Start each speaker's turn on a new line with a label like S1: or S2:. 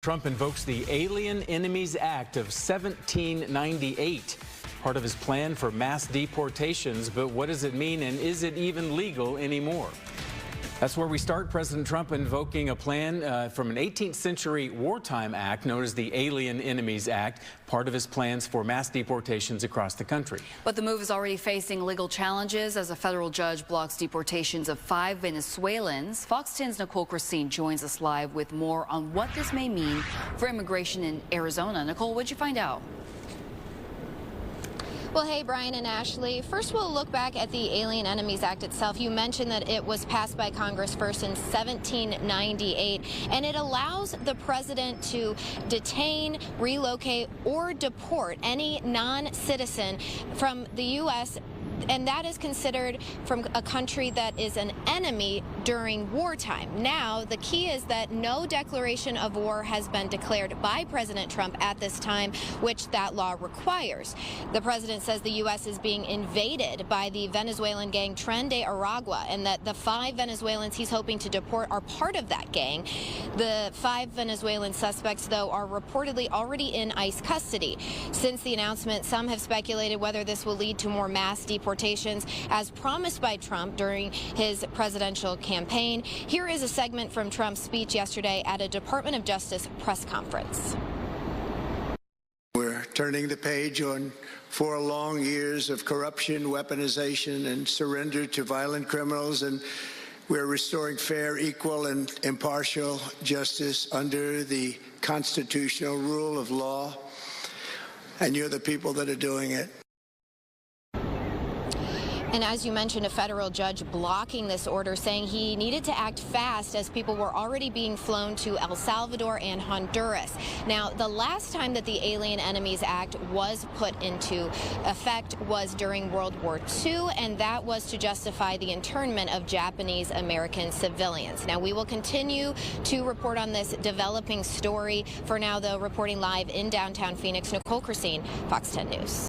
S1: Trump invokes the Alien Enemies Act of 1798, part of his plan for mass deportations. But what does it mean, and is it even legal anymore? That's where we start. President Trump invoking a plan from an 18th century wartime act known as the Alien Enemies Act, part of his plans for mass deportations across the country.
S2: But the move is already facing legal challenges as a federal judge blocks deportations of 5 Venezuelans. Fox 10's Nicole Krasean joins us live with more on what this may mean for immigration in Arizona. Nicole, what'd you find out?
S3: Well, hey, Brian and Ashley. First, we'll look back at the Alien Enemies Act itself. You mentioned that it was passed by Congress first in 1798, and it allows the president to detain, relocate, or deport any non-citizen from the U.S., and that is considered from a country that is an enemy during wartime. Now, the key is that no declaration of war has been declared by President Trump at this time, which that law requires. The president says the U.S. is being invaded by the Venezuelan gang Tren de Aragua, and that the 5 Venezuelans he's hoping to deport are part of that gang. The 5 Venezuelan suspects, though, are reportedly already in ICE custody. Since the announcement, some have speculated whether this will lead to more mass deportations, as promised by Trump during his presidential campaign. Here is a segment from Trump's speech yesterday at a Department of Justice press conference.
S4: We're turning the page on 4 long years of corruption, weaponization, and surrender to violent criminals, and we're restoring fair, equal, and impartial justice under the constitutional rule of law. And you're the people that are doing it.
S3: And as you mentioned, a federal judge blocking this order, saying he needed to act fast as people were already being flown to El Salvador and Honduras. Now, the last time that the Alien Enemies Act was put into effect was during World War II, and that was to justify the internment of Japanese American civilians. Now, we will continue to report on this developing story. For now, though, reporting live in downtown Phoenix, Nicole Krasean, Fox 10 News.